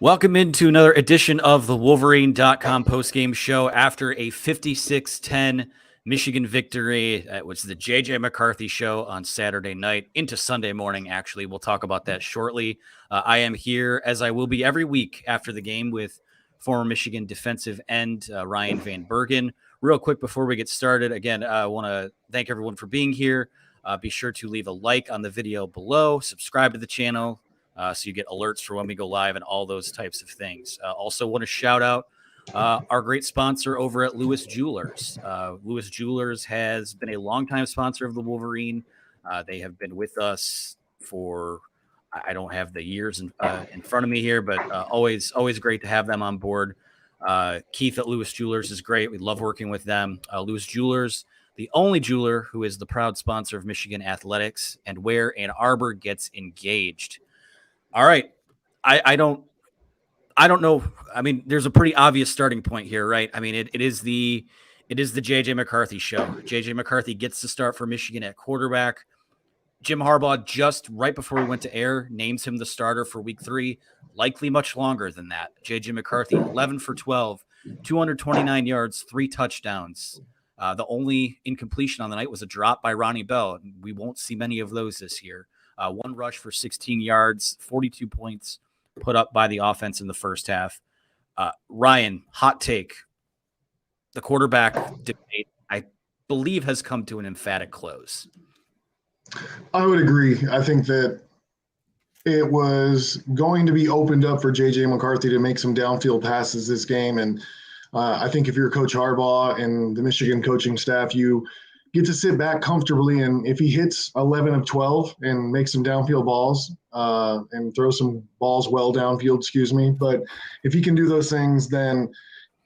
Welcome into another edition of the Wolverine.com postgame show after a 56-10 Michigan victory. It was the J.J. McCarthy show on Saturday night into Sunday morning, actually. We'll talk about that shortly. I am here, as I will be every week after the game, with former Michigan defensive end Ryan Van Bergen. Real quick before we get started, again, I want to thank everyone for being here. Be sure to leave a like on the video below, subscribe to the channel, so you get alerts for when we go live and all those types of things. Also want to shout out our great sponsor over at Lewis Jewelers. Lewis Jewelers has been a longtime sponsor of the Wolverine. They have been with us for, I don't have the years in front of me here, but always great to have them on board. Keith at Lewis Jewelers is great. We love working with them. Lewis Jewelers, the only jeweler who is the proud sponsor of Michigan athletics and where Ann Arbor gets engaged. All right. I don't know. I mean, there's a pretty obvious starting point here, right? I mean, it is the J.J. McCarthy show. J.J. McCarthy gets to start for Michigan at quarterback. Jim Harbaugh, just right before we went to air, names him the starter for week 3, likely much longer than that. J.J. McCarthy, 11 for 12, 229 yards, 3 touchdowns. The only incompletion on the night was a drop by Ronnie Bell. We won't see many of those this year. 1 rush for 16 yards, 42 points put up by the offense in the first half. Ryan, hot take. The quarterback debate, I believe, has come to an emphatic close. I would agree. I think that it was going to be opened up for J.J. McCarthy to make some downfield passes this game. And I think if you're Coach Harbaugh and the Michigan coaching staff, you get to sit back comfortably. And if he hits 11 of 12 and makes some downfield balls and throw some balls well downfield, but if he can do those things, then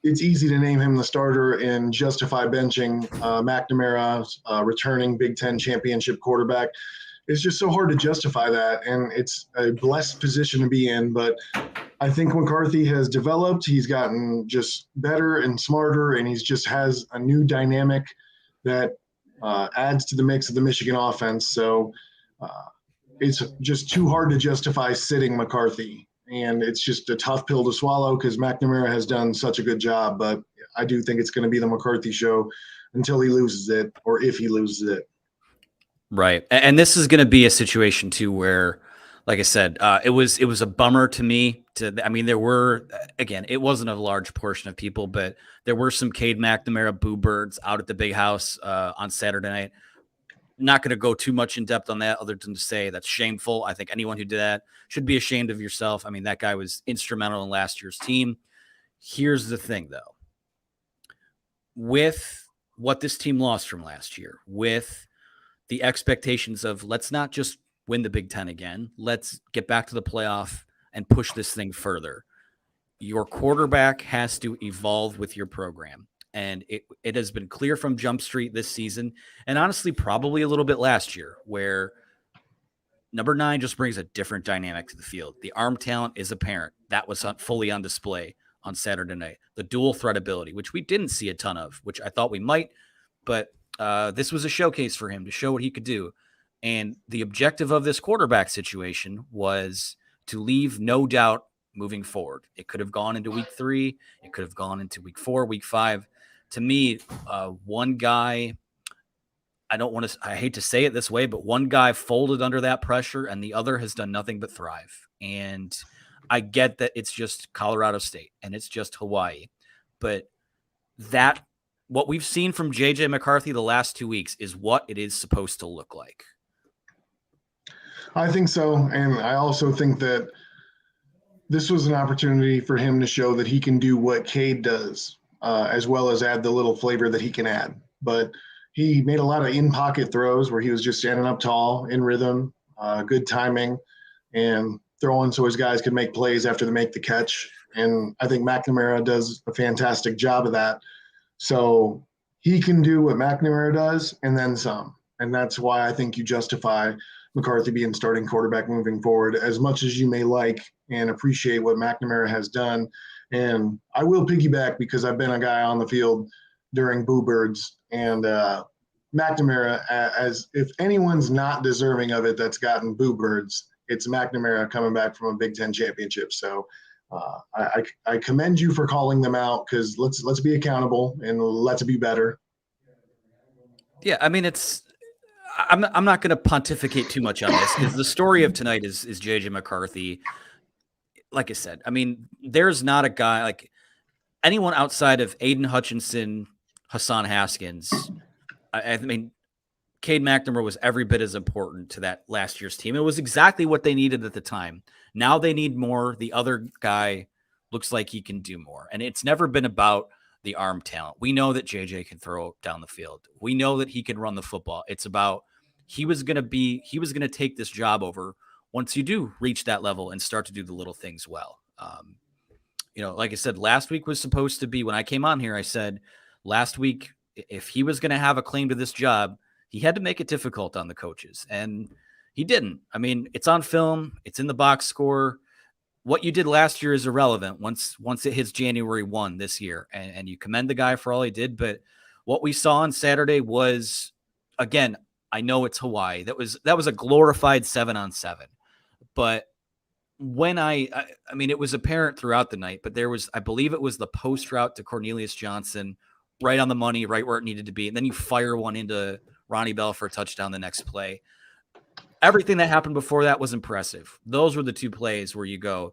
it's easy to name him the starter and justify benching McNamara, returning Big Ten championship quarterback. It's just so hard to justify that, and it's a blessed position to be in. But I think McCarthy has developed. He's gotten just better and smarter, and he's just has a new dynamic that adds to the mix of the Michigan offense. So it's just too hard to justify sitting McCarthy. And it's just a tough pill to swallow because McNamara has done such a good job. But I do think it's going to be the McCarthy show until he loses it, or if he loses it. Right. And this is going to be a situation, too, where, like I said, it was a bummer to me. There were, again, it wasn't a large portion of people, but there were some Cade McNamara boo birds out at the big house on Saturday night. Not going to go too much in depth on that other than to say that's shameful. I think anyone who did that should be ashamed of yourself. I mean, that guy was instrumental in last year's team. Here's the thing, though. With what this team lost from last year, with the expectations of let's not just win the Big Ten again, let's get back to the playoff and push this thing further. Your quarterback has to evolve with your program. And it has been clear from Jump Street this season, and honestly, probably a little bit last year, where number 9 just brings a different dynamic to the field. The arm talent is apparent. That was fully on display on Saturday night. The dual threat ability, which we didn't see a ton of, which I thought we might, but this was a showcase for him to show what he could do. And the objective of this quarterback situation was to leave no doubt moving forward. It could have gone into week 3. It could have gone into week 4, week 5. To me, one guy, I hate to say it this way, but one guy folded under that pressure and the other has done nothing but thrive. And I get that it's just Colorado State and it's just Hawaii, but what we've seen from J.J. McCarthy the last 2 weeks is what it is supposed to look like. I think so. And I also think that this was an opportunity for him to show that he can do what Cade does. As well as add the little flavor that he can add. But he made a lot of in-pocket throws where he was just standing up tall, in rhythm, good timing, and throwing so his guys could make plays after they make the catch. And I think McNamara does a fantastic job of that. So he can do what McNamara does and then some. And that's why I think you justify McCarthy being starting quarterback moving forward, as much as you may like and appreciate what McNamara has done. And I will piggyback because I've been a guy on the field during Boo Birds. And McNamara, as if anyone's not deserving of it that's gotten Boo Birds, it's McNamara coming back from a Big Ten championship. So I commend you for calling them out, because let's be accountable and let's be better. Yeah, I mean, I'm not going to pontificate too much on this because the story of tonight is JJ McCarthy. Like I said, I mean, there's not a guy like anyone outside of Aiden Hutchinson, Hassan Haskins. I mean, Cade McNamara was every bit as important to that last year's team. It was exactly what they needed at the time. Now they need more. The other guy looks like he can do more. And it's never been about the arm talent. We know that JJ can throw down the field. We know that he can run the football. It's about he was going to take this job over once you do reach that level and start to do the little things well. Like I said, last week was supposed to be, when I came on here, I said last week, if he was going to have a claim to this job, he had to make it difficult on the coaches, and he didn't. I mean, it's on film. It's in the box score. What you did last year is irrelevant once it hits January 1 this year, and you commend the guy for all he did. But what we saw on Saturday was, again, I know it's Hawaii. That was a glorified 7-on-7. But when I mean, it was apparent throughout the night, but I believe it was the post route to Cornelius Johnson, right on the money, right where it needed to be. And then you fire one into Ronnie Bell for a touchdown the next play. Everything that happened before that was impressive. Those were the two plays where you go,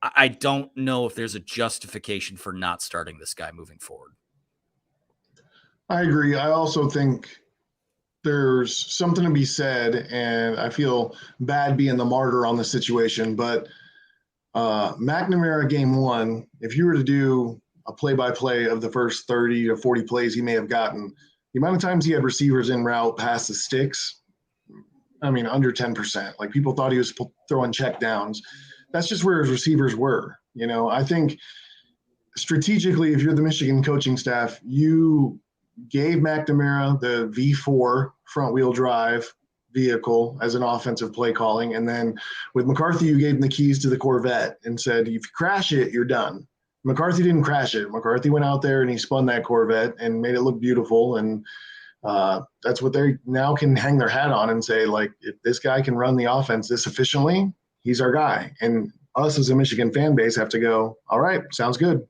I don't know if there's a justification for not starting this guy moving forward. I agree. I also think there's something to be said, and I feel bad being the martyr on the situation, but McNamara game 1, if you were to do a play-by-play of the first 30 to 40 plays he may have gotten, the amount of times he had receivers in route past the sticks, I mean, under 10%. Like, people thought he was throwing check downs. That's just where his receivers were. I think strategically, if you're the Michigan coaching staff, you gave McNamara the V4 front-wheel drive vehicle as an offensive play calling. And then with McCarthy, you gave him the keys to the Corvette and said, if you crash it, you're done. McCarthy didn't crash it. McCarthy went out there and he spun that Corvette and made it look beautiful. And that's what they now can hang their hat on and say, like, if this guy can run the offense this efficiently, he's our guy. And us as a Michigan fan base have to go, all right, sounds good.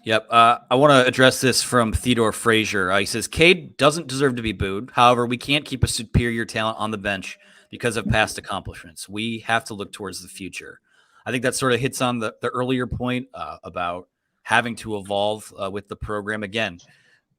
Yep. I want to address this from Theodore Frazier. He says, Cade doesn't deserve to be booed. However, we can't keep a superior talent on the bench because of past accomplishments. We have to look towards the future. I think that sort of hits on the earlier point about having to evolve with the program. Again,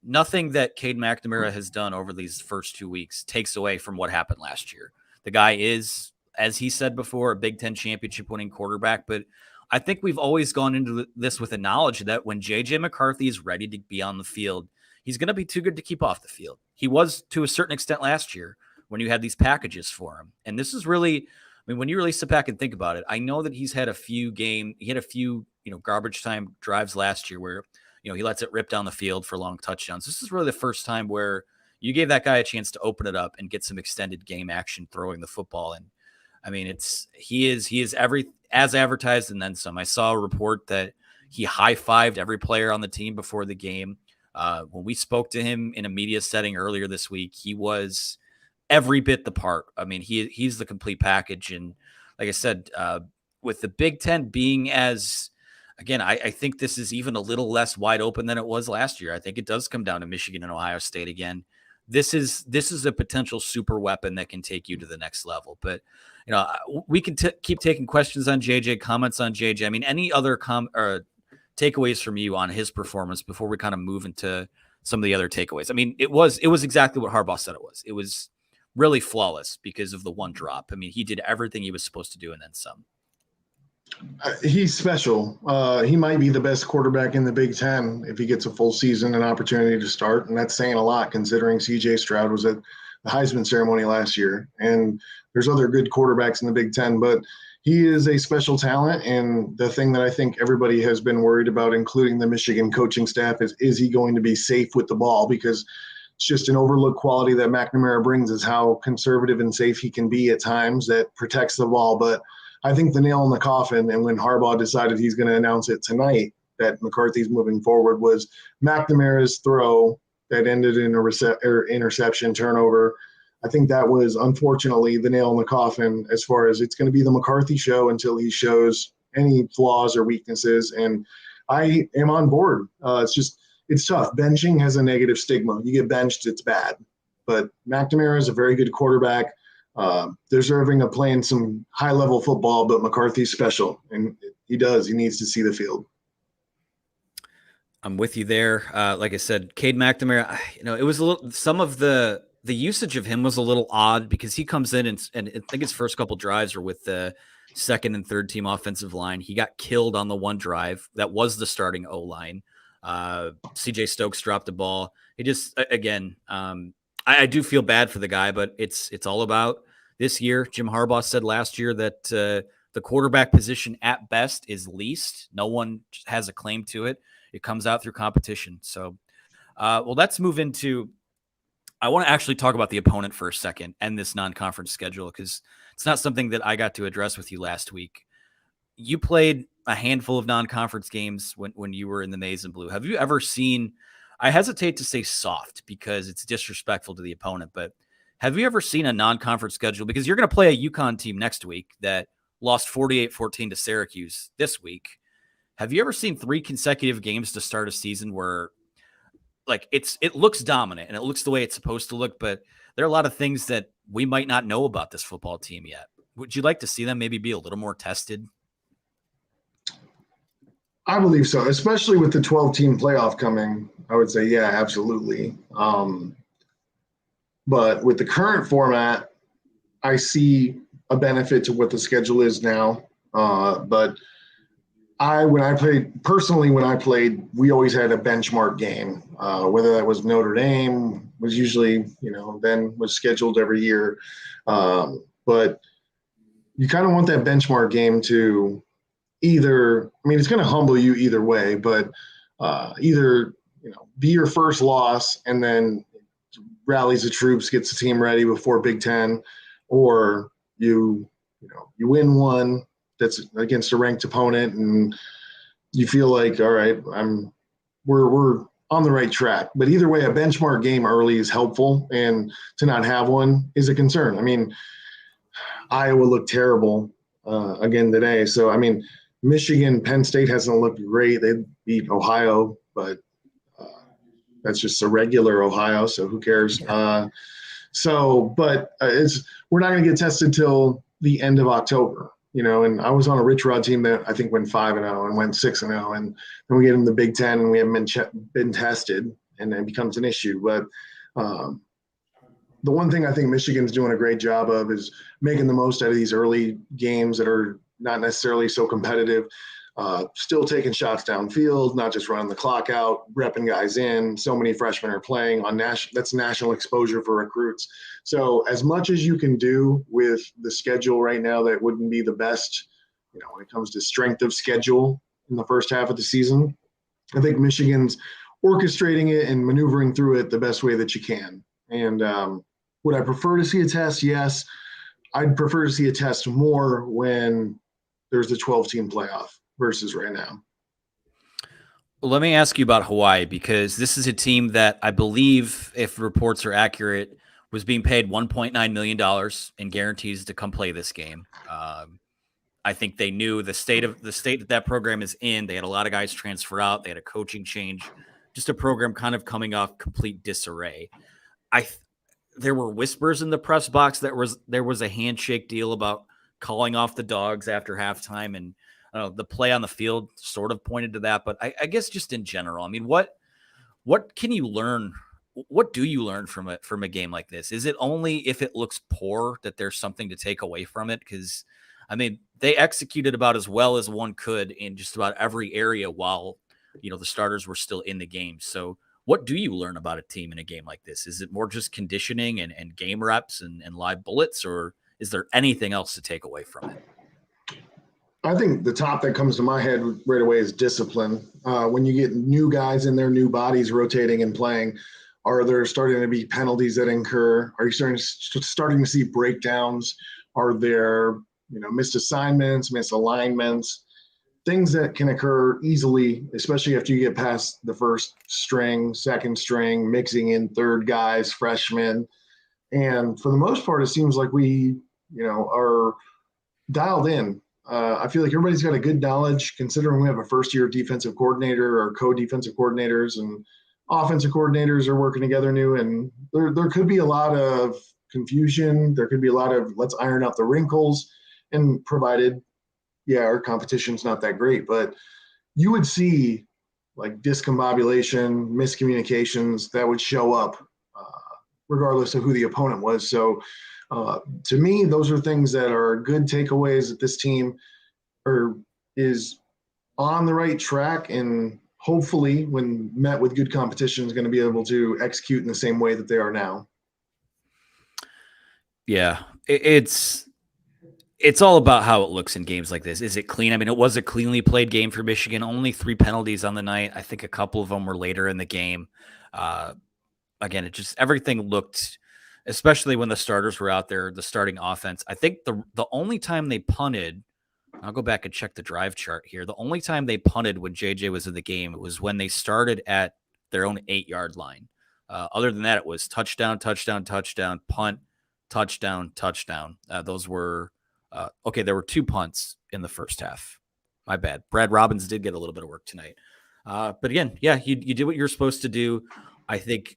nothing that Cade McNamara has done over these first 2 weeks takes away from what happened last year. The guy is, as he said before, a Big Ten championship winning quarterback, but I think we've always gone into this with the knowledge that when JJ McCarthy is ready to be on the field, he's going to be too good to keep off the field. He was to a certain extent last year when you had these packages for him. And this is really, I mean, when you really sit back and think about it, I know that he had a few garbage time drives last year where, he lets it rip down the field for long touchdowns. This is really the first time where you gave that guy a chance to open it up and get some extended game action throwing the football. And I mean, he is as advertised and then some. I saw a report that he high-fived every player on the team before the game. When we spoke to him in a media setting earlier this week, he was every bit the part. I mean, he's the complete package. And like I said, with the Big Ten being again, I think this is even a little less wide open than it was last year. I think it does come down to Michigan and Ohio State again. This is a potential super weapon that can take you to the next level. But we can keep taking questions on JJ, comments on JJ. I mean, any other takeaways from you on his performance before we kind of move into some of the other takeaways? I mean, it was exactly what Harbaugh said it was. It was really flawless because of the one drop. I mean, he did everything he was supposed to do and then some. He's special. He might be the best quarterback in the Big Ten if he gets a full season and opportunity to start. And that's saying a lot considering C.J. Stroud was at the Heisman ceremony last year. And there's other good quarterbacks in the Big Ten, but he is a special talent. And the thing that I think everybody has been worried about, including the Michigan coaching staff, is he going to be safe with the ball? Because it's just an overlooked quality that McNamara brings is how conservative and safe he can be at times that protects the ball. But I think the nail in the coffin, and when Harbaugh decided he's going to announce it tonight that McCarthy's moving forward, was McNamara's throw that ended in a interception turnover. I think that was unfortunately the nail in the coffin as far as it's going to be the McCarthy show until he shows any flaws or weaknesses. And I am on board. It's tough. Benching has a negative stigma. You get benched, it's bad. But McNamara is a very good quarterback, deserving of playing some high-level football, but McCarthy's special, and he needs to see the field. I'm with you there. Like I said, Cade McNamara, it was a little, some of the usage of him was a little odd because he comes in and I think his first couple drives were with the second and third team offensive line. He got killed on the one drive. That was the starting O-line. CJ Stokes dropped the ball. He just, again, I do feel bad for the guy, but it's all about this year. Jim Harbaugh said last year that the quarterback position at best is leased. No one has a claim to it. It comes out through competition. So, let's move into, I want to actually talk about the opponent for a second and this non-conference schedule, because it's not something that I got to address with you last week. You played a handful of non-conference games when you were in the maize and blue. Have you ever seen, I hesitate to say soft because it's disrespectful to the opponent, but have you ever seen a non-conference schedule? Because you're going to play a UConn team next week that lost 48-14 to Syracuse this week. Have you ever seen 3 consecutive games to start a season where like it looks dominant and it looks the way it's supposed to look, but there are a lot of things that we might not know about this football team yet? Would you like to see them maybe be a little more tested? I believe so, especially with the 12-team playoff coming. I would say, yeah, absolutely. But with the current format, I see a benefit to what the schedule is now. But when I played, we always had a benchmark game, whether that was Notre Dame was usually, then was scheduled every year. But you kind of want that benchmark game to it's going to humble you either way, but either, be your first loss and then rallies the troops, gets the team ready before Big Ten, or you win one that's against a ranked opponent and you feel like, all right, we're on the right track. But either way, a benchmark game early is helpful, and to not have one is a concern. Iowa looked terrible again today. So, Michigan, Penn State hasn't looked great. They beat Ohio, but that's just a regular Ohio, so who cares? Yeah. We're not going to get tested till the end of October, and I was on a Rich Rod team that I think went 5-0 and went 6-0, and then we get in the Big Ten and we haven't been tested, and it becomes an issue. But the one thing I think Michigan's doing a great job of is making the most out of these early games that are not necessarily so competitive, still taking shots downfield, not just running the clock out, repping guys in. So many freshmen are playing on that's national exposure for recruits. So as much as you can do with the schedule right now, that wouldn't be the best, when it comes to strength of schedule in the first half of the season. I think Michigan's orchestrating it and maneuvering through it the best way that you can. And would I prefer to see a test? Yes. I'd prefer to see a test more when there's a 12-team playoff versus right now. Well, let me ask you about Hawai'i, because this is a team that I believe, if reports are accurate, was being paid $1.9 million in guarantees to come play this game. I think they knew the state that program is in. They had a lot of guys transfer out. They had a coaching change, just a program kind of coming off complete disarray. There were whispers in the press box that there was a handshake deal about calling off the dogs after halftime, and the play on the field sort of pointed to that. But I guess just in general, what can you learn? What do you learn from a game like this? Is it only if it looks poor that there's something to take away from it? Because they executed about as well as one could in just about every area while the starters were still in the game. So what do you learn about a team in a game like this? Is it more just conditioning and game reps and live bullets, or is there anything else to take away from it? I think the top that comes to my head right away is discipline. When you get new guys in there, new bodies rotating and playing, are there starting to be penalties that incur? Are you starting to see breakdowns? Are there missed assignments, misalignments, things that can occur easily, especially after you get past the first string, second string, mixing in third guys, freshmen. And for the most part, it seems like we, are dialed in I feel like everybody's got a good knowledge, considering we have a first-year defensive coordinator or co-defensive coordinators, and offensive coordinators are working together new. And there could be a lot of confusion. There could be a lot of let's iron out the wrinkles, and provided, yeah, our competition's not that great, but you would see like discombobulation, miscommunications that would show up regardless of who the opponent was. So to me, those are things that are good takeaways that this team is on the right track, and hopefully when met with good competition is going to be able to execute in the same way that they are now. Yeah, it's all about how it looks in games like this. Is it clean? I mean, it was a cleanly played game for Michigan. Only 3 penalties on the night. I think a couple of them were later in the game. Again, it just everything looked, especially when the starters were out there, the starting offense. I think the only time they punted, I'll go back and check the drive chart here. The only time they punted when JJ was in the game was when they started at their own 8-yard line. Other than that, it was touchdown, touchdown, touchdown, punt, touchdown, touchdown. Those were okay. There were 2 punts in the first half. My bad. Brad Robbins did get a little bit of work tonight. But again, yeah, you did what you're supposed to do. I think,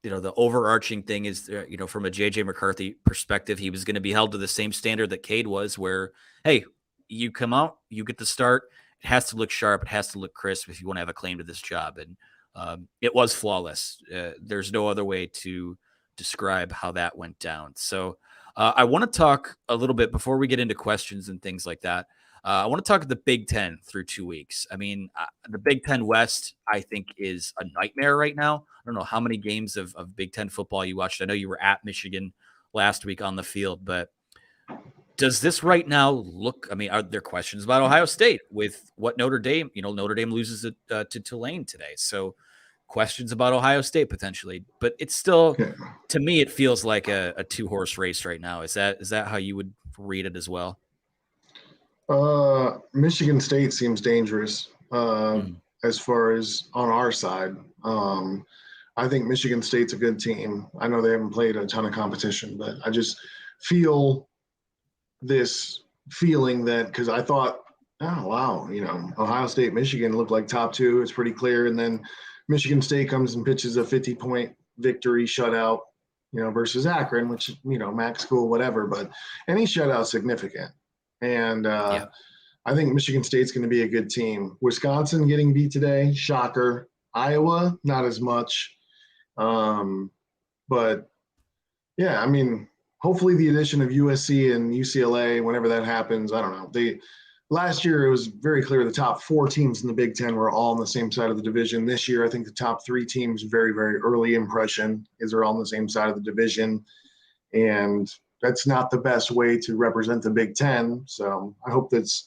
the overarching thing is, from a JJ McCarthy perspective, he was going to be held to the same standard that Cade was, where, hey, you come out, you get the start. It has to look sharp. It has to look crisp if you want to have a claim to this job. And it was flawless. There's no other way to describe how that went down. So I want to talk a little bit before we get into questions and things like that. I want to talk the Big Ten through 2 weeks. I mean, the Big Ten West, I think, is a nightmare right now. I don't know how many games of Big Ten football you watched. I know you were at Michigan last week on the field, but does this right now look, I mean, are there questions about Ohio State with what Notre Dame, Notre Dame loses it to Tulane today. So questions about Ohio State potentially, but it's still, to me, it feels like a 2-horse race right now. Is that how you would read it as well? Michigan State seems dangerous as far as on our side. I think Michigan State's a good team. I know they haven't played a ton of competition, but I just feel this feeling that, because I thought, oh, wow, Ohio State, Michigan looked like top 2. It's pretty clear. And then Michigan State comes and pitches a 50-point victory shutout, versus Akron, which, MAC school, whatever, but any shutout significant. And I think Michigan State's going to be a good team. Wisconsin getting beat today, shocker. Iowa, not as much. But, yeah, I mean, hopefully the addition of USC and UCLA, whenever that happens, I don't know. Last year, it was very clear the top 4 teams in the Big Ten were all on the same side of the division. This year, I think the top 3 teams, very, very early impression, is they're all on the same side of the division. And that's not the best way to represent the Big Ten. So I hope that's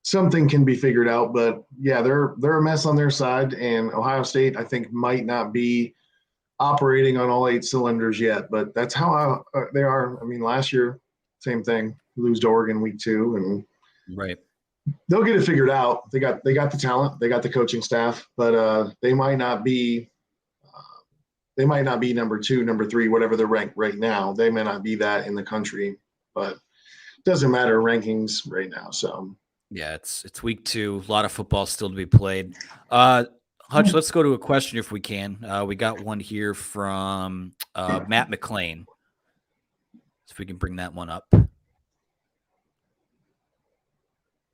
something can be figured out. But yeah, they're a mess on their side, and Ohio State, I think, might not be operating on all 8 cylinders yet. But that's how they are. I mean, last year, same thing. Lose to Oregon week 2, and right. They'll get it figured out. They got the talent, they got the coaching staff, but they might not be. They might not be number 2, number 3, whatever they're ranked right now. They may not be that in the country, but it doesn't matter rankings right now. So yeah, it's week 2. A lot of football still to be played. Hutch, let's go to a question if we can. We got one here from Matt McClain. So if we can bring that one up.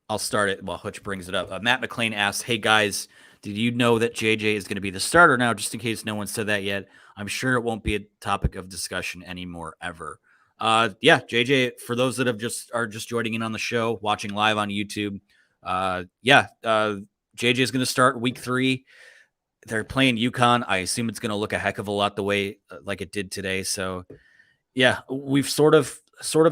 I'll start it while Hutch brings it up. Matt McClain asks, hey, guys, did you know that JJ is going to be the starter now? Just in case no one said that yet. I'm sure it won't be a topic of discussion anymore ever. Yeah, JJ, for those that are just joining in on the show, watching live on YouTube, JJ is going to start week 3. They're playing UConn. I assume it's going to look a heck of a lot the way like it did today. So, yeah, we've sort of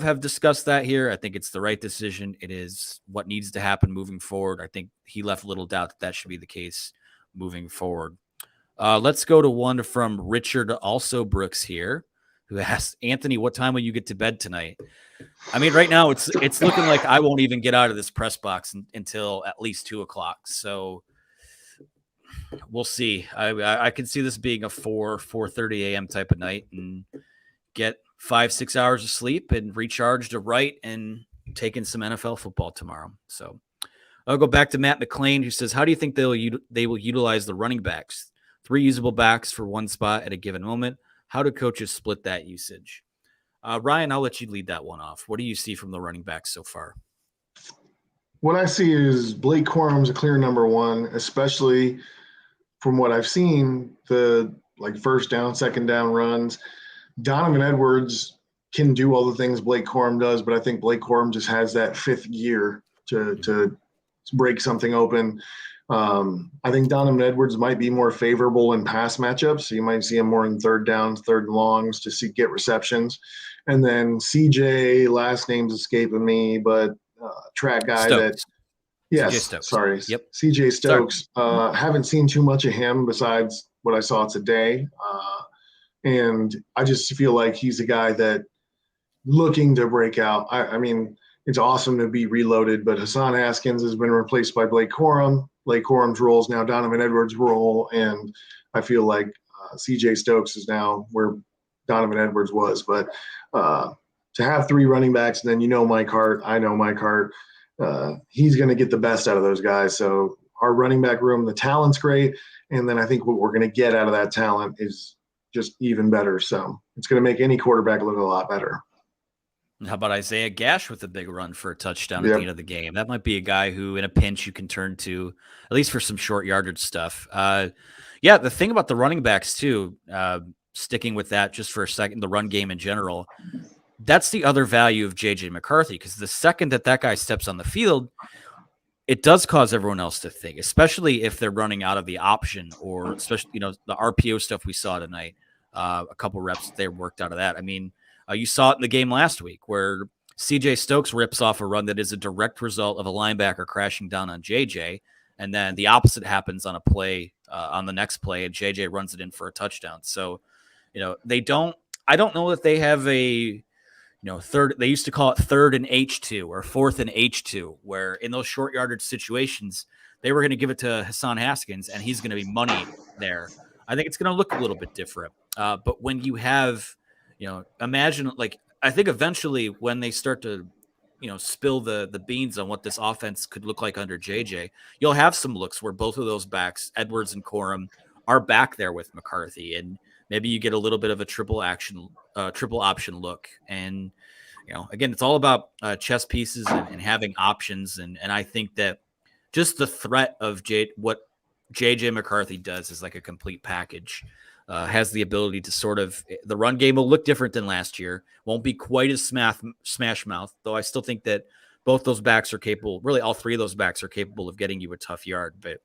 have discussed that here. I think it's the right decision. It is what needs to happen moving forward. I think he left little doubt that should be the case moving forward. Let's go to one from Richard also Brooks here, who asks, Anthony, what time will you get to bed tonight? I mean, right now it's looking like I won't even get out of this press box until at least 2:00. So we'll see. I can see this being a 4:30 a.m. type of night, and get 5-6 hours of sleep and recharge to write and taking some NFL football tomorrow. So I'll go back to Matt McClain, who says, how do you think they will utilize the running backs? 3 usable backs for one spot at a given moment. How do coaches split that usage? Ryan, I'll let you lead that one off. What do you see from the running backs so far? What I see is Blake Corum's a clear number one, especially from what I've seen, the first down, second down runs. Donovan Edwards can do all the things Blake Corum does, but I think Blake Corum just has that fifth gear to break something open. I think Donovan Edwards might be more favorable in pass matchups. So you might see him more in third downs, third and longs to get receptions. And then CJ, last name's escaping me, but track guy Stokes. yes, sorry. Yep. CJ Stokes. Haven't seen too much of him besides what I saw today. And I just feel like he's a guy that looking to break out. I mean, it's awesome to be reloaded, but Hassan Haskins has been replaced by Blake Corum. Blake Corum's role is now Donovan Edwards' role, and I feel like CJ Stokes is now where Donovan Edwards was. But to have 3 running backs, and then Mike Hart, I know Mike Hart, he's going to get the best out of those guys. So our running back room, the talent's great, and then I think what we're going to get out of that talent is just even better. So it's going to make any quarterback look a lot better. How about Isaiah Gash with a big run for a touchdown at the end of the game? That might be a guy who, in a pinch, you can turn to, at least for some short yardage stuff. Yeah, the thing about the running backs, too, sticking with that just for a second, the run game in general, that's the other value of J.J. McCarthy, because the second that guy steps on the field, it does cause everyone else to think, especially if they're running out of the option, or especially, the RPO stuff we saw tonight, a couple reps they worked out of that. I mean, you saw it in the game last week where CJ Stokes rips off a run that is a direct result of a linebacker crashing down on JJ. And then the opposite happens on a play, on the next play, and JJ runs it in for a touchdown. So, I don't know that they have a, third, they used to call it third and H2 or fourth and H2, where in those short yardage situations, they were going to give it to Hassan Haskins and he's going to be money there. I think it's going to look a little bit different. But when you have, imagine, I think eventually when they start to, spill the beans on what this offense could look like under JJ, you'll have some looks where both of those backs, Edwards and Corum, are back there with McCarthy. And maybe you get a little bit of a triple option look. And, again, it's all about chess pieces and having options. And I think that just the threat of what JJ McCarthy does is like a complete package. Has the ability to sort of, the run game will look different than last year. Won't be quite as smash mouth, though I still think that both those backs are capable, really all 3 of those backs are capable of getting you a tough yard. But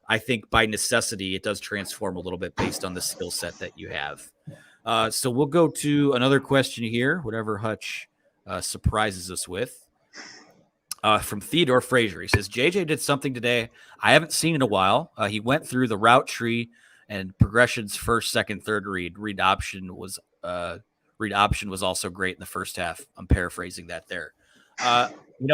I think by necessity, it does transform a little bit based on the skill set that you have. So we'll go to another question here, whatever Hutch surprises us with. From Theodore Frazier. He says, JJ did something today I haven't seen in a while. He went through the route tree and progression's first, second, third read. Read option was also great in the first half. I'm paraphrasing that there.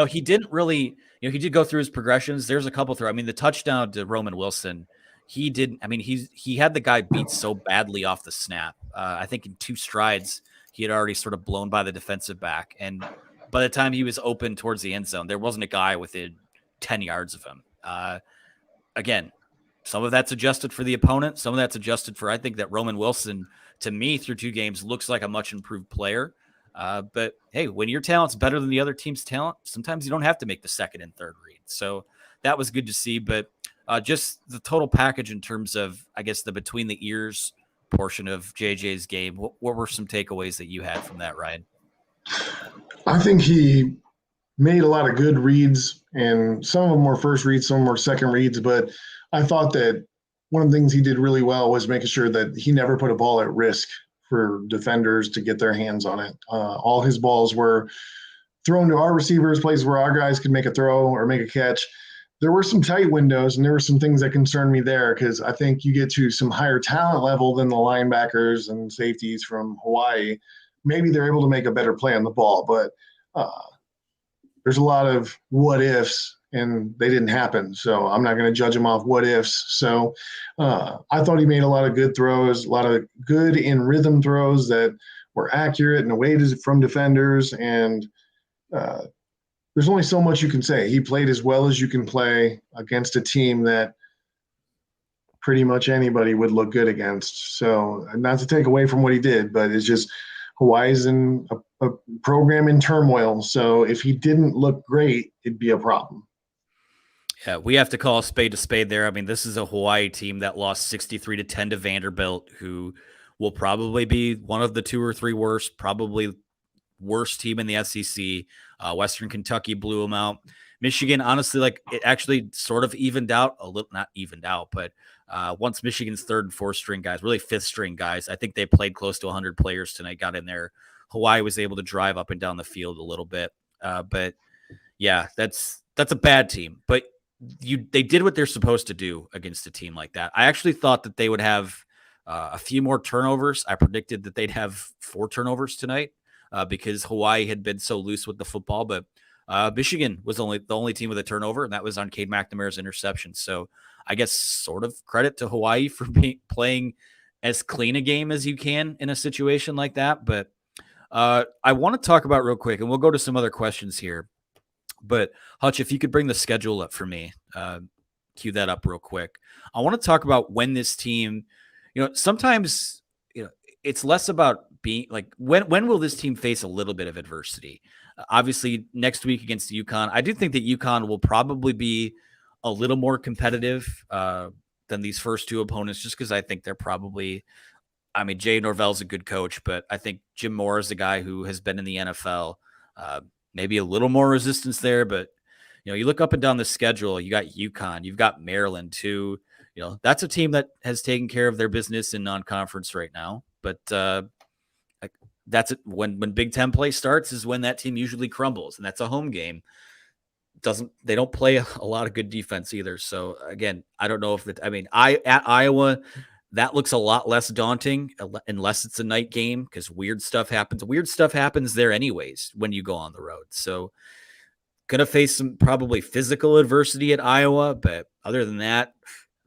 He didn't really, he did go through his progressions. There's a couple through. I mean, the touchdown to Roman Wilson, he didn't. I mean, he had the guy beat so badly off the snap. I think in 2 strides, he had already sort of blown by the defensive back. And by the time he was open towards the end zone, there wasn't a guy within 10 yards of him. Again, some of that's adjusted for the opponent. Some of that's adjusted for, I think that Roman Wilson, to me, through 2 games, looks like a much improved player. But, hey, when your talent's better than the other team's talent, sometimes you don't have to make the second and third read. So that was good to see. But just the total package in terms of, I guess, the between the ears portion of JJ's game, what were some takeaways that you had from that, Ryan? I think he made a lot of good reads, and some of them were first reads, some were second reads. But I thought that one of the things he did really well was making sure that he never put a ball at risk for defenders to get their hands on it. All his balls were thrown to our receivers, places where our guys could make a throw or make a catch. There were some tight windows, and there were some things that concerned me there, because I think you get to some higher talent level than the linebackers and safeties from Hawai'i. Maybe they're able to make a better play on the ball, but there's a lot of what ifs, and they didn't happen. So I'm not going to judge him off what ifs. So I thought he made a lot of good throws, a lot of good in rhythm throws that were accurate and away from defenders. And there's only so much you can say. He played as well as you can play against a team that pretty much anybody would look good against. So not to take away from what he did, but it's just Hawaii's in a program in turmoil. So if he didn't look great, it'd be a problem. Yeah, we have to call a spade there. I mean, this is a Hawaii team that lost 63-10 to Vanderbilt, who will probably be one of the 2 or 3 worst, probably worst team in the SEC. Western Kentucky blew them out. Michigan, honestly, like it actually sort of evened out a little, not evened out, but once Michigan's 3rd and 4th string guys, really 5th string guys, I think they played close to 100 players tonight, got in there. Hawaii was able to drive up and down the field a little bit. But yeah, that's a bad team. But they did what they're supposed to do against a team like that. I actually thought that they would have a few more turnovers. I predicted that they'd have 4 turnovers tonight because Hawaii had been so loose with the football. But Michigan was the only team with a turnover, and that was on Cade McNamara's interception. So I guess sort of credit to Hawaii for playing as clean a game as you can in a situation like that. But I want to talk about real quick, and we'll go to some other questions here. But Hutch, if you could bring the schedule up for me, cue that up real quick. I want to talk about when this team, sometimes, it's less about being like, when will this team face a little bit of adversity? Obviously next week against UConn, I do think that UConn will probably be a little more competitive than these first 2 opponents, just because I think they're probably, I mean, Jay Norvell's a good coach, but I think Jim Moore is a guy who has been in the NFL. Maybe a little more resistance there, but you look up and down the schedule, you got UConn, you've got Maryland too. That's a team that has taken care of their business in non-conference right now. But that's it. When Big Ten play starts is when that team usually crumbles, and that's a home game. They don't play a lot of good defense either. So again, I don't know if at Iowa, that looks a lot less daunting unless it's a night game, because weird stuff happens. Weird stuff happens there anyways when you go on the road. So going to face some probably physical adversity at Iowa, but other than that,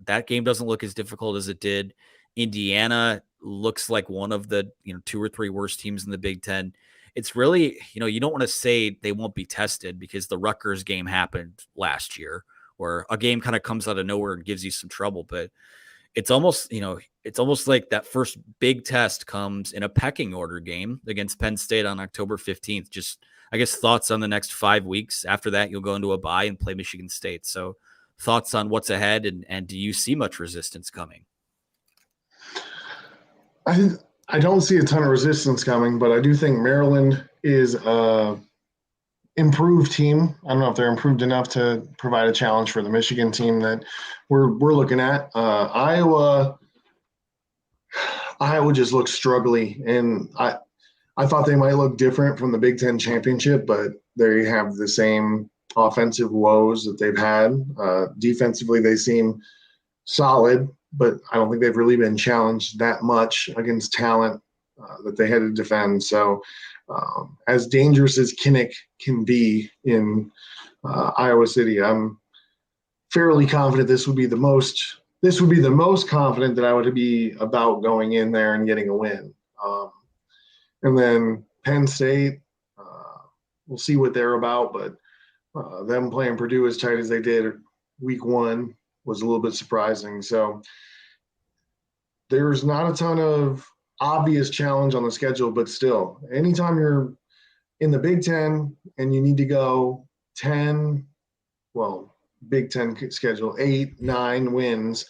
that game doesn't look as difficult as it did. Indiana looks like one of the 2 or 3 worst teams in the Big Ten. It's really, you don't want to say they won't be tested, because the Rutgers game happened last year, where a game kind of comes out of nowhere and gives you some trouble, but it's almost like that first big test comes in a pecking order game against Penn State on October 15th. Just, I guess, thoughts on the next 5 weeks. After that, you'll go into a bye and play Michigan State. So thoughts on what's ahead, and do you see much resistance coming? I don't see a ton of resistance coming, but I do think Maryland is a improved team. I don't know if they're improved enough to provide a challenge for the Michigan team that we're looking at. Iowa just looks struggling, and I thought they might look different from the Big Ten championship, but they have the same offensive woes that they've had. Defensively, they seem solid, but I don't think they've really been challenged that much against talent that they had to defend. So as dangerous as Kinnick can be in Iowa City, I'm fairly confident this would be the most confident that I would be about going in there and getting a win. And then Penn State, we'll see what they're about, but them playing Purdue as tight as they did week 1 was a little bit surprising. So there's not a ton of obvious challenge on the schedule, but still, anytime you're in the Big Ten and you need to go 10, Big Ten schedule, 8, 9 wins,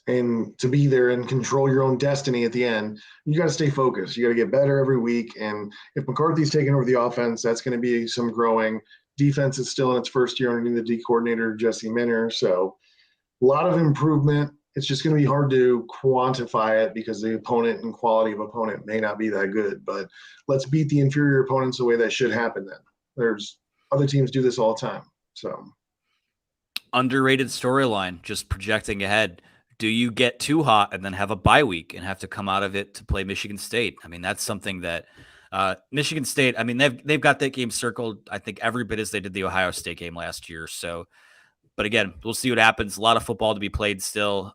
and to be there and control your own destiny at the end, you got to stay focused. You got to get better every week. And if McCarthy's taking over the offense, that's going to be some growing. Defense is still in its first year underneath the D coordinator, Jesse Minner. So a lot of improvement. It's just going to be hard to quantify it because the opponent and quality of opponent may not be that good. But let's beat the inferior opponents the way that should happen then. There's other teams do this all the time. So underrated storyline, just projecting ahead. Do you get too hot and then have a bye week and have to come out of it to play Michigan State? I mean, that's something that Michigan State, I mean, they've got that game circled, I think, every bit as they did the Ohio State game last year. So, but again, we'll see what happens. A lot of football to be played still.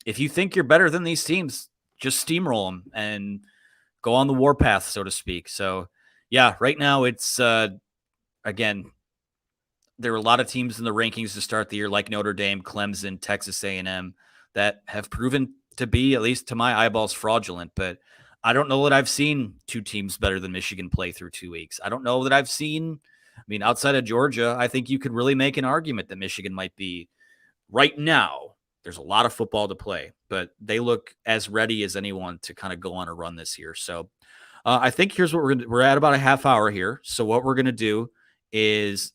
If you think you're better than these teams, just steamroll them and go on the warpath, so to speak. So, yeah, right now it's again, there were a lot of teams in the rankings to start the year, like Notre Dame, Clemson, Texas A&M, that have proven to be, at least to my eyeballs, fraudulent. But I don't know that I've seen two teams better than Michigan play through 2 weeks. I don't know that I've seen, I mean, outside of Georgia, I think you could really make an argument that Michigan might be right now. There's a lot of football to play, but they look as ready as anyone to kind of go on a run this year. So I think here's what we're at about a half hour here. So what we're going to do is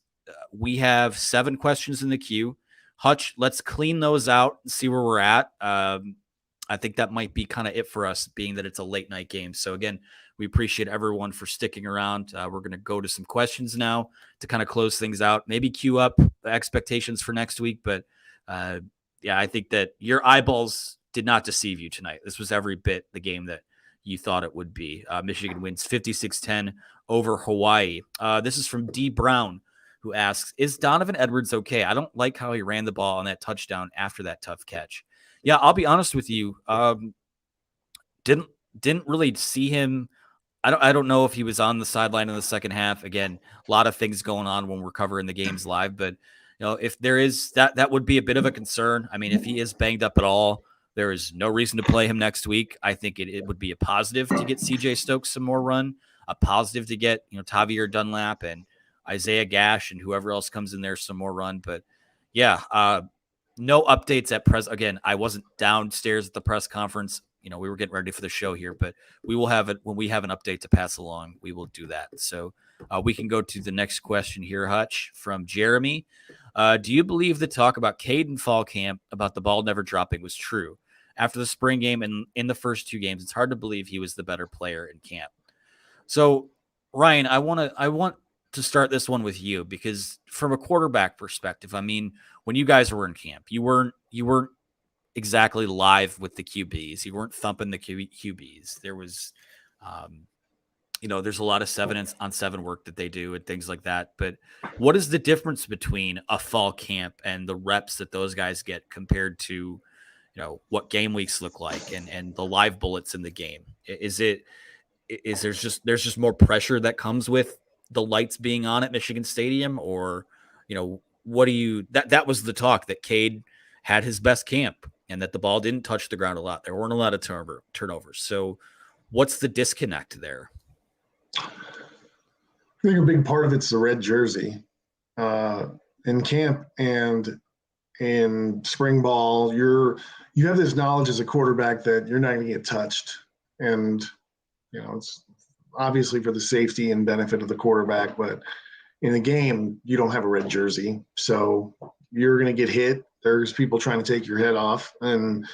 we have 7 questions in the queue. Hutch, let's clean those out and see where we're at. I think that might be kind of it for us, being that it's a late night game. So again, we appreciate everyone for sticking around. We're going to go to some questions now to kind of close things out, maybe queue up the expectations for next week. But yeah, I think that your eyeballs did not deceive you tonight. This was every bit the game that you thought it would be. Michigan wins 56-10 over Hawai'i. This is from D. Brown, who asks, is Donovan Edwards okay? I don't like how he ran the ball on that touchdown after that tough catch. Yeah, I'll be honest with you. Didn't really see him. I don't know if he was on the sideline in the second half. Again, a lot of things going on when we're covering the games live, but if there is that would be a bit of a concern. I mean, if he is banged up at all, there is no reason to play him next week. I think it would be a positive to get CJ Stokes some more run, a positive to get Tavier Dunlap and Isaiah Gash and whoever else comes in there some more run. But yeah, no updates at press. Again, I wasn't downstairs at the press conference. We were getting ready for the show here, but we will have it when we have an update to pass along. We will do that. So we can go to the next question here, Hutch, from Jeremy. Do you believe the talk about Cade in fall camp about the ball never dropping was true? After the spring game and in the first 2 games, it's hard to believe he was the better player in camp. So, Ryan, I want to start this one with you, because from a quarterback perspective, I mean, when you guys were in camp, you weren't exactly live with the QBs. You weren't thumping the QBs. There was, there's a lot of 7-on-7 work that they do and things like that. But what is the difference between a fall camp and the reps that those guys get compared to, what game weeks look like and the live bullets in the game? Is there's just more pressure that comes with the lights being on at Michigan Stadium, or, that was the talk, that Cade had his best camp and that the ball didn't touch the ground a lot. There weren't a lot of turnovers. So what's the disconnect there? I think a big part of it's the red jersey. In camp and in spring ball, you have this knowledge as a quarterback that you're not going to get touched. And, it's obviously for the safety and benefit of the quarterback, but in a game, you don't have a red jersey. So you're going to get hit. There's people trying to take your head off. And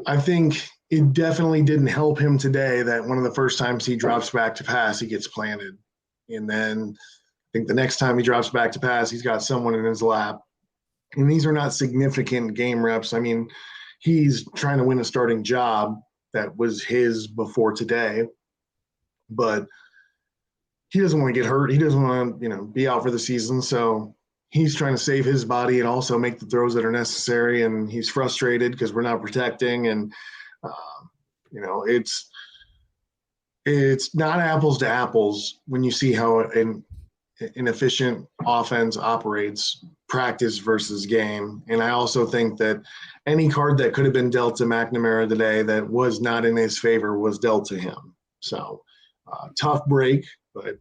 I think it definitely didn't help him today that one of the first times he drops back to pass, he gets planted. And then I think the next time he drops back to pass, he's got someone in his lap. And these are not significant game reps. I mean, he's trying to win a starting job that was his before today. But he doesn't want to get hurt. He doesn't want to, be out for the season. So he's trying to save his body and also make the throws that are necessary. And he's frustrated because we're not protecting. And, it's not apples to apples when you see how an efficient offense operates, practice versus game. And I also think that any card that could have been dealt to McNamara today that was not in his favor was dealt to him. So tough break, but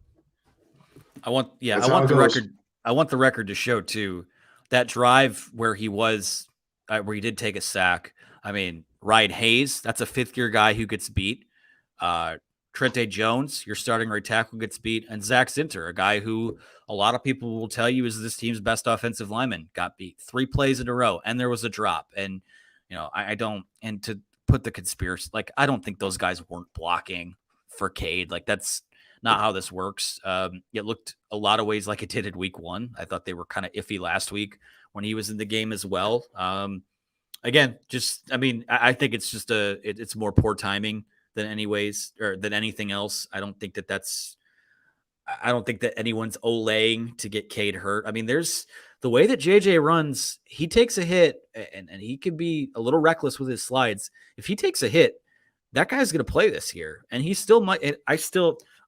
I want the record to show too, that drive where he did take a sack. I mean, Ryan Hayes, that's a 5th-year guy who gets beat. Trente Jones, your starting right tackle, gets beat. And Zach Zinter, a guy who a lot of people will tell you is this team's best offensive lineman, got beat 3 plays in a row, and there was a drop. And, and to put the conspiracy, I don't think those guys weren't blocking for Cade. That's not how this works. It looked a lot of ways like it did in week 1. I thought they were kind of iffy last week when he was in the game as well. Again, I think it's just it's more poor timing than anything else. I don't think that anyone's olaying to get Cade hurt. I mean, there's the way that JJ runs, he takes a hit and he can be a little reckless with his slides. If he takes a hit, that guy's going to play this year, and he still might.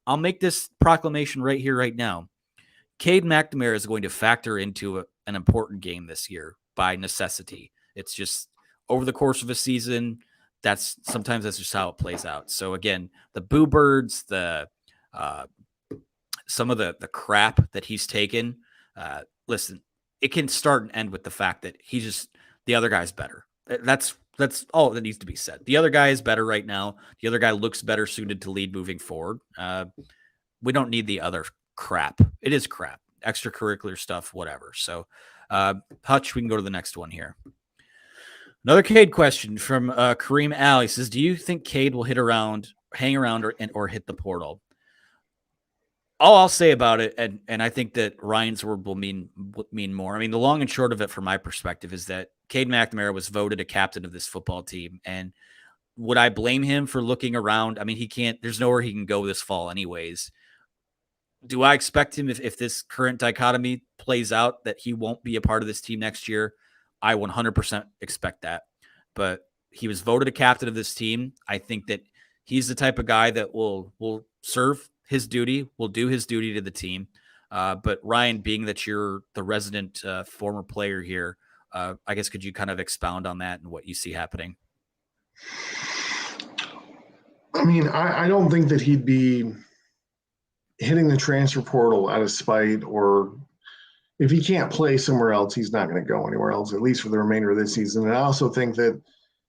I'll make this proclamation right here, right now. Cade McNamara is going to factor into an important game this year by necessity. It's just over the course of a season, sometimes that's just how it plays out. So again, the Boo Birds, some of the crap that he's taken, listen, it can start and end with the fact that the other guy's better. That's all that needs to be said. The other guy is better right now. The other guy looks better suited to lead moving forward. We don't need the other crap. It is crap. Extracurricular stuff, whatever. So, Hutch, we can go to the next one here. Another Cade question from Kareem Al. He says, do you think Cade will hang around or hit the portal? All I'll say about it, and I think that Ryan's word will mean more. I mean, the long and short of it from my perspective is that Cade McNamara was voted a captain of this football team. And would I blame him for looking around? I mean, there's nowhere he can go this fall anyways. Do I expect him, if this current dichotomy plays out, that he won't be a part of this team next year? I 100% expect that. But he was voted a captain of this team. I think that he's the type of guy that will serve his duty, will do his duty to the team. But Ryan, being that you're the resident former player here, I guess could you kind of expound on that and what you see happening? I mean, I don't think that he'd be hitting the transfer portal out of spite, or if he can't play somewhere else, he's not going to go anywhere else, at least for the remainder of this season. And I also think that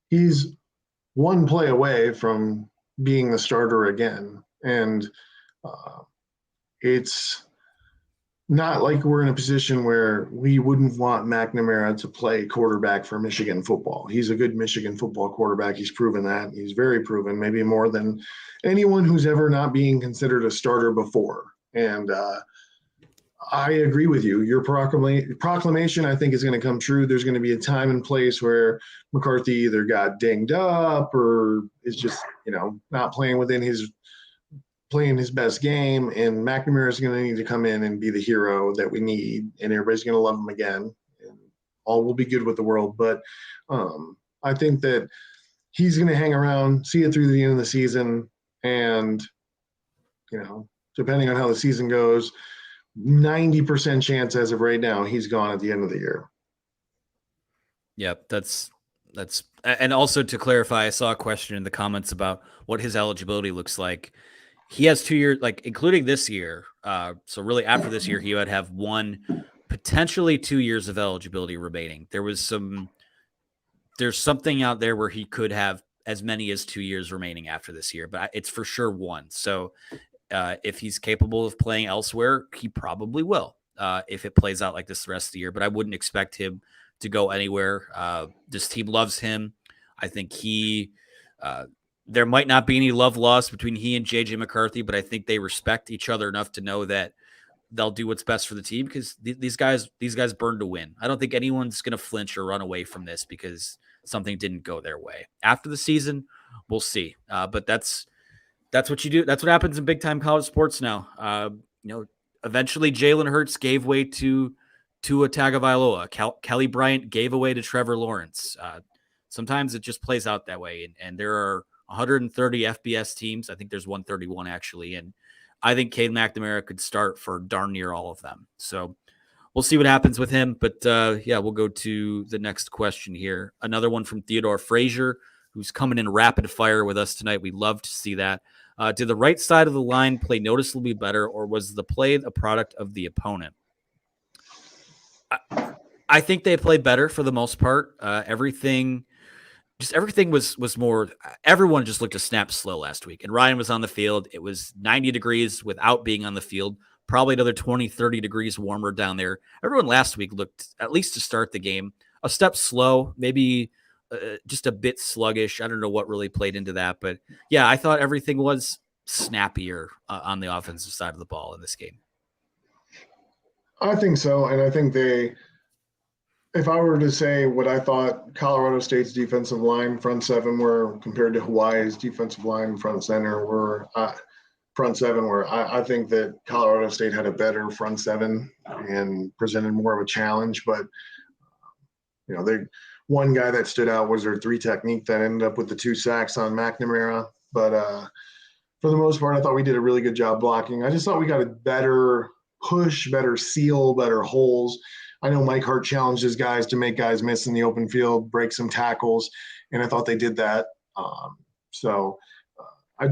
he's one play away from being the starter again. And it's not like we're in a position where we wouldn't want McNamara to play quarterback for Michigan football. He's a good Michigan football quarterback. He's proven that. He's very proven, maybe more than anyone who's ever not being considered a starter before. And I agree with you. Your proclamation, I think, is going to come true. There's going to be a time and place where McCarthy either got dinged up or is just, not playing his best game, and McNamara is going to need to come in and be the hero that we need, and everybody's going to love him again, and all will be good with the world. But I think that he's going to hang around, see it through the end of the season, and depending on how the season goes, 90% chance as of right now he's gone at the end of the year. Yep, that's and also to clarify, I saw a question in the comments about what his eligibility looks like. He has 2 years, like including this year. So really after this year, he would have 1, potentially 2 years of eligibility remaining. There's something out there where he could have as many as 2 years remaining after this year, but it's for sure 1. So if he's capable of playing elsewhere, he probably will if it plays out like this the rest of the year. But I wouldn't expect him to go anywhere. This team loves him. I think there might not be any love lost between he and JJ McCarthy, but I think they respect each other enough to know that they'll do what's best for the team, because these guys burn to win. I don't think anyone's going to flinch or run away from this because something didn't go their way. After the season, we'll see. But that's what you do. That's what happens in big time college sports now. Eventually Jalen Hurts gave way to Tua Tagovailoa. Kelly Bryant gave away to Trevor Lawrence. Sometimes it just plays out that way. And there are 130 FBS teams. I think there's 131 actually. And I think Cade McNamara could start for darn near all of them. So we'll see what happens with him. But we'll go to the next question here. Another one from Theodore Frazier, who's coming in rapid fire with us tonight. We love to see that. Did the right side of the line play noticeably better, or was the play a product of the opponent? I think they played better for the most part. Everything was more, everyone just looked a snap slow last week. And Ryan was on the field. It was 90 degrees without being on the field, probably another 20, 30 degrees warmer down there. Everyone last week looked, at least to start the game, a step slow, maybe just a bit sluggish. I don't know what really played into that. But yeah, I thought everything was snappier on the offensive side of the ball in this game. I think so. And I think if I were to say what I thought Colorado State's defensive line front seven were compared to Hawaii's defensive line front seven were, I think that Colorado State had a better front seven and presented more of a challenge. But, one guy that stood out was their 3 technique that ended up with the 2 sacks on McNamara. But for the most part, I thought we did a really good job blocking. I just thought we got a better push, better seal, better holes. I know Mike Hart challenges guys to make guys miss in the open field, break some tackles, and I thought they did that. I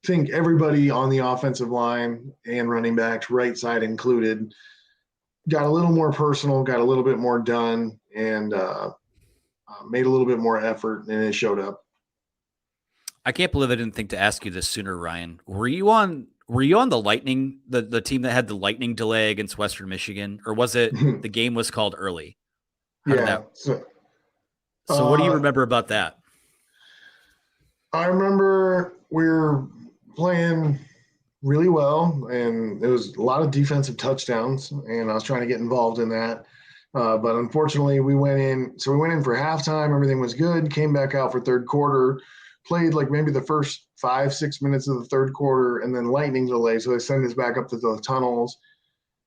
think everybody on the offensive line and running backs, right side included, got a little more personal, got a little bit more done, and made a little bit more effort, and it showed up. I can't believe I didn't think to ask you this sooner, Ryan. Were you on the Lightning, the team that had the lightning delay against Western Michigan, or was it the game was called early? How did that? So what do you remember about that? I remember we were playing really well, and there was a lot of defensive touchdowns, and I was trying to get involved in that. But unfortunately, we went in for halftime. Everything was good. Came back out for third quarter, played like maybe the first 5-6 minutes of the third quarter, and then lightning delay. So they sent us back up to the tunnels.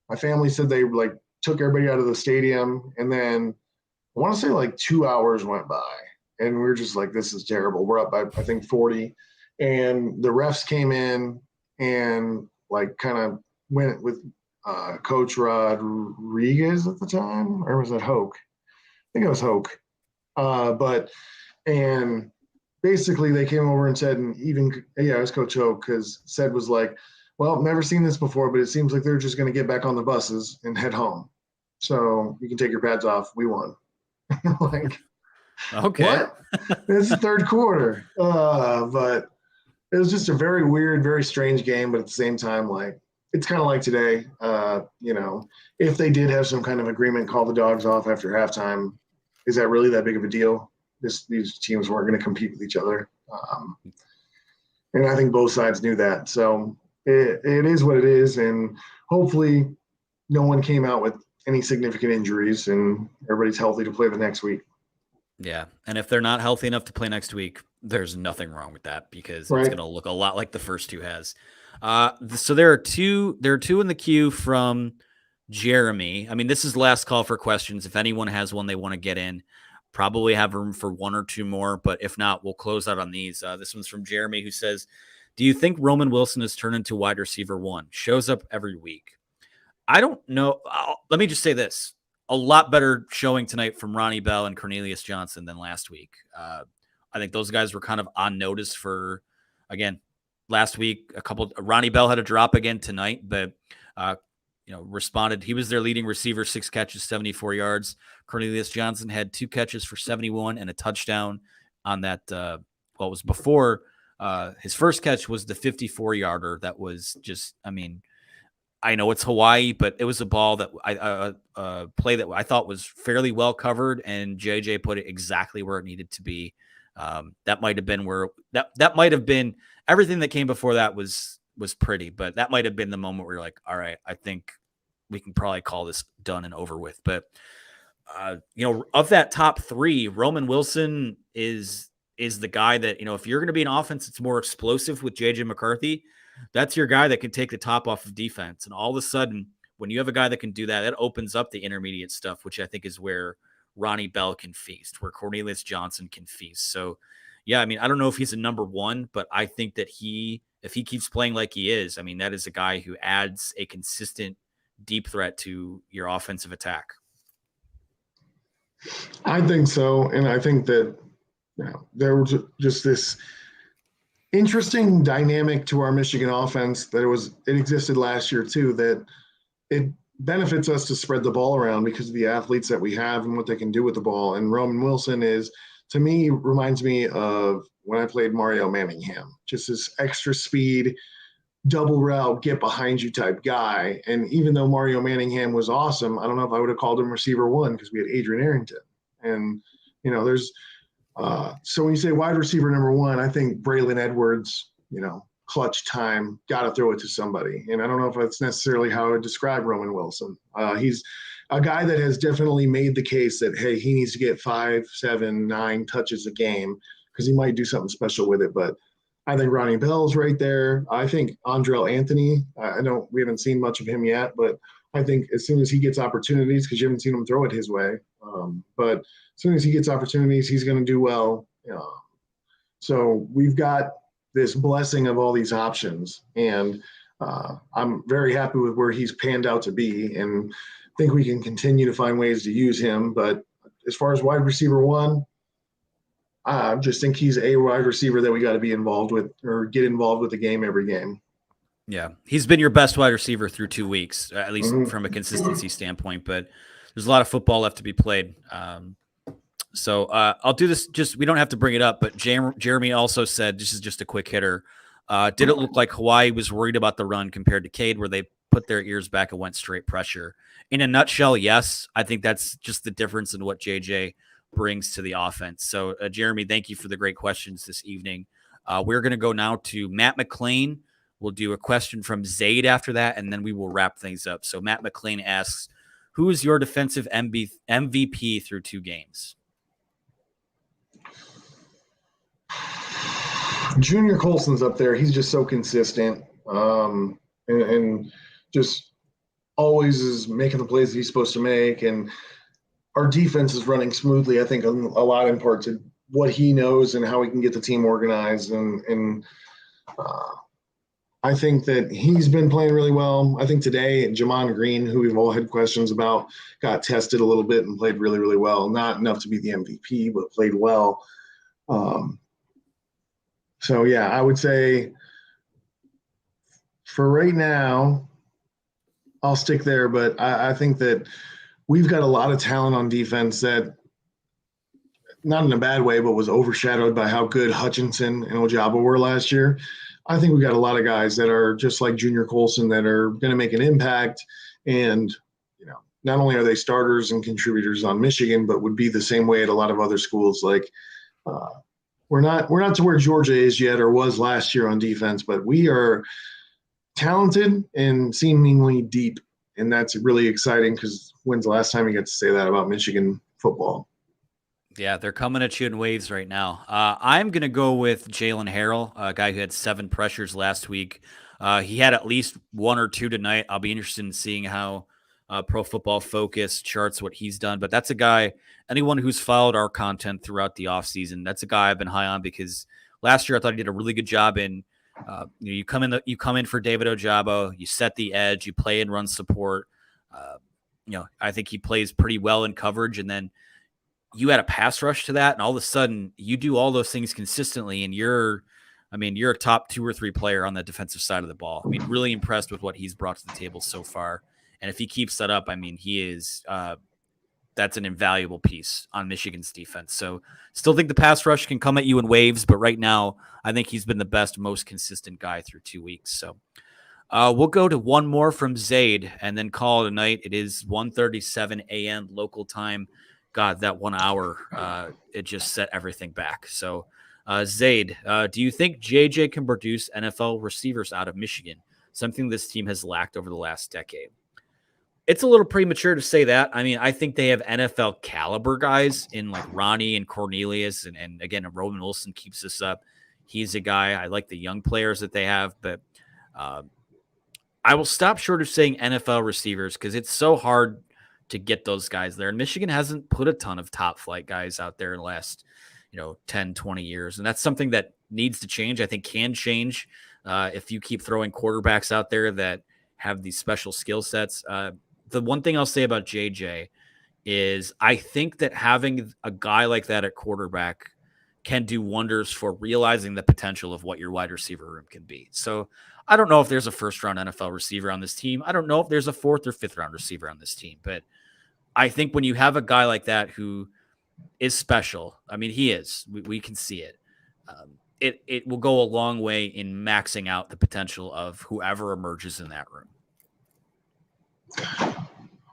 My family said they like took everybody out of the stadium, and then I want to say like 2 hours went by, and we were just like, this is terrible. We're up by, I think, 40. And the refs came in and like kind of went with Coach Rodriguez at the time, or was it Hoke? I think it was Hoke. And basically they came over and said, it was Coach Hoke, because said was like, well, never seen this before, but it seems like they're just going to get back on the buses and head home. So you can take your pads off. We won. Like, okay, what? It's the third quarter. But it was just a very weird, very strange game. But at the same time, like, it's kind of like today. If they did have some kind of agreement, call the dogs off after halftime, is that really that big of a deal? These teams weren't going to compete with each other. And I think both sides knew that. So it is what it is. And hopefully no one came out with any significant injuries and everybody's healthy to play the next week. Yeah. And if they're not healthy enough to play next week, there's nothing wrong with that, because it's going to look a lot like the first two has. So there are two in the queue from Jeremy. I mean, this is last call for questions. If anyone has one they want to get in, probably have room for one or two more, but if not, we'll close out on these. This one's from Jeremy, who says, do you think Roman Wilson has turned into wide receiver one? Shows up every week. I don't know. Let me just say this. A lot better showing tonight from Ronnie Bell and Cornelius Johnson than last week. I think those guys were kind of on notice for, again, last week. Ronnie Bell had a drop again tonight, but responded. He was their leading receiver, 6 catches, 74 yards. Cornelius Johnson had 2 catches for 71 and a touchdown on that. What was before his first catch was the 54-yarder. That was just, I know it's Hawai'i, but it was a ball that play that I thought was fairly well covered, and JJ put it exactly where it needed to be. That might have been where that might have been. Everything that came before that was pretty, but that might have been the moment where you're like, all right, I think we can probably call this done and over with. But of that top 3, Roman Wilson is the guy that, if you're going to be an offense, it's more explosive with JJ McCarthy. That's your guy that can take the top off of defense. And all of a sudden, when you have a guy that can do that, it opens up the intermediate stuff, which I think is where Ronnie Bell can feast, where Cornelius Johnson can feast. So, yeah, I don't know if he's a number one, but I think that if he keeps playing like he is, that is a guy who adds a consistent deep threat to your offensive attack. I think so. And I think that there was just this interesting dynamic to our Michigan offense that it existed last year too, that it benefits us to spread the ball around because of the athletes that we have and what they can do with the ball. And Roman Wilson to me, reminds me of when I played Mario Manningham, just this extra speed, double route, get behind you type guy. And even though Mario Manningham was awesome, I don't know if I would have called him receiver one, because we had Adrian Arrington. And, so when you say wide receiver number one, I think Braylon Edwards, clutch time, got to throw it to somebody. And I don't know if that's necessarily how I would describe Roman Wilson. He's a guy that has definitely made the case that, hey, he needs to get 5, 7, 9 touches a game, because he might do something special with it. But I think Ronnie Bell's right there. I think Andrell Anthony, we haven't seen much of him yet, but I think as soon as he gets opportunities, because you haven't seen him throw it his way, but as soon as he gets opportunities, he's going to do well. So we've got this blessing of all these options. And I'm very happy with where he's panned out to be, and think we can continue to find ways to use him. But as far as wide receiver one, I just think he's a wide receiver that we got to be involved with or get involved with the game every game. Yeah, he's been your best wide receiver through 2 weeks, at least Mm-hmm. from a consistency standpoint. But there's a lot of football left to be played. So I'll do this. We don't have to bring it up, but Jeremy also said, this is just a quick hitter. Did it look like Hawai'i was worried about the run compared to Cade, where they put their ears back and went straight pressure? In a nutshell, yes. I think that's just the difference in what JJ brings to the offense. So, Jeremy, thank you for the great questions this evening. We're going to go now to Matt McLean. We'll do a question from Zaid after that, and then we will wrap things up. So Matt McLean asks, who is your defensive MVP through 2 games? Junior Colson's up there. He's just so consistent, and just always is making the plays that he's supposed to make. And our defense is running smoothly, I think, a lot in part to what he knows and how he can get the team organized. And I think that he's been playing really well. I think today, Jamon Green, who we've all had questions about, got tested a little bit and played really, really well. Not enough to be the MVP, but played well. So, yeah, I would say for right now, I'll stick there. But I think that we've got a lot of talent on defense that, not in a bad way, but was overshadowed by how good Hutchinson and Ojabo were last year. I think we got a lot of guys that are just like Junior Colson that are going to make an impact. And, not only are they starters and contributors on Michigan, but would be the same way at a lot of other schools. Like, we're not to where Georgia is yet or was last year on defense, but we are talented and seemingly deep. And that's really exciting because when's the last time you got to say that about Michigan football? Yeah, they're coming at you in waves right now. I'm going to go with Jalen Harrell, a guy who had 7 pressures last week. He had at least 1 or 2 tonight. I'll be interested in seeing how Pro Football Focus charts what he's done. But that's a guy, anyone who's followed our content throughout the offseason, that's a guy I've been high on because last year I thought he did a really good job in you come in for David Ojabo, you set the edge, you play and run support. I think he plays pretty well in coverage, and then you add a pass rush to that, and all of a sudden you do all those things consistently, and you're a top 2 or 3 player on the defensive side of the ball. Really impressed with what he's brought to the table so far. And if he keeps that up, he is that's an invaluable piece on Michigan's defense. So still think the pass rush can come at you in waves, but right now I think he's been the best, most consistent guy through 2 weeks. So we'll go to one more from Zaid and then call it a night. It is 1:37 a.m. local time. God, that 1 hour, it just set everything back. So, Zaid, do you think JJ can produce NFL receivers out of Michigan, something this team has lacked over the last decade? It's a little premature to say that. I think they have NFL caliber guys in like Ronnie and Cornelius, and again, Roman Wilson keeps this up. He's a guy. I like the young players that they have, but I will stop short of saying NFL receivers because it's so hard to get those guys there. And Michigan hasn't put a ton of top flight guys out there in the last, 10, 20 years. And that's something that needs to change. I think can change if you keep throwing quarterbacks out there that have these special skill sets. The one thing I'll say about JJ is I think that having a guy like that at quarterback can do wonders for realizing the potential of what your wide receiver room can be. So I don't know if there's a first-round NFL receiver on this team. I don't know if there's a 4th or 5th-round receiver on this team. But I think when you have a guy like that who is special, he is. We can see it. It will go a long way in maxing out the potential of whoever emerges in that room.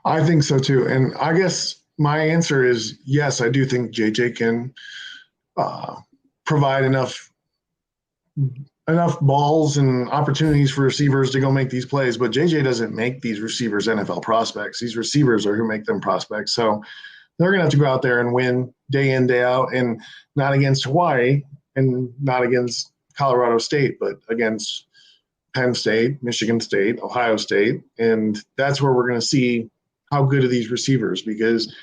I think so, too. And I guess my answer is yes, I do think JJ can provide enough balls and opportunities for receivers to go make these plays, but JJ doesn't make these receivers NFL prospects. These receivers are who make them prospects. So they're going to have to go out there and win day in, day out, and not against Hawai'i and not against Colorado State, but against Penn State, Michigan State, Ohio State. And that's where we're going to see how good are these receivers, because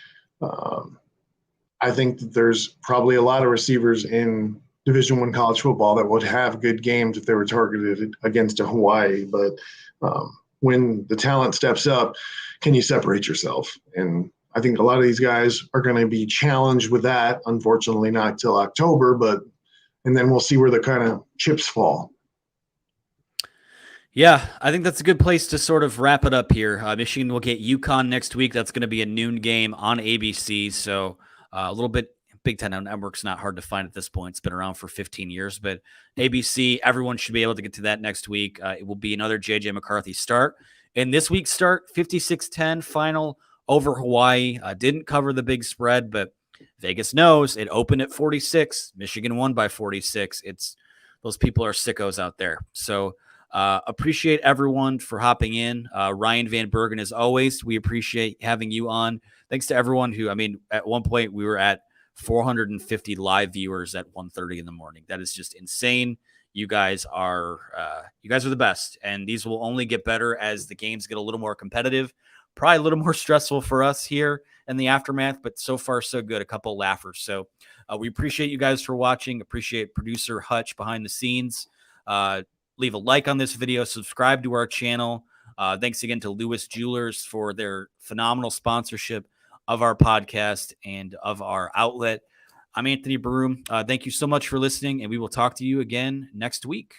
I think that there's probably a lot of receivers in Division I college football that would have good games if they were targeted against a Hawai'i. But when the talent steps up, can you separate yourself? And I think a lot of these guys are going to be challenged with that. Unfortunately, not till October, and then we'll see where the kind of chips fall. Yeah, I think that's a good place to sort of wrap it up here. Michigan will get UConn next week. That's going to be a noon game on ABC. So a little bit Big Ten Network's not hard to find at this point. It's been around for 15 years, but ABC, everyone should be able to get to that next week. It will be another J.J. McCarthy start. And this week's start, 56-10 final over Hawai'i. Didn't cover the big spread, but Vegas knows it opened at 46. Michigan won by 46. Those people are sickos out there. So appreciate everyone for hopping in. Ryan Van Bergen, as always, we appreciate having you on. Thanks to everyone who, at one point we were at 450 live viewers at 1:30 in the morning. That is just insane. You guys are the best, and these will only get better as the games get a little more competitive. Probably a little more stressful for us here in the aftermath, but so far so good. A couple laughers. So we appreciate you guys for watching. Appreciate producer Hutch behind the scenes. Leave a like on this video, subscribe to our channel. Thanks again to Lewis Jewelers for their phenomenal sponsorship of our podcast and of our outlet. I'm Anthony Broome. Thank you so much for listening, and we will talk to you again next week.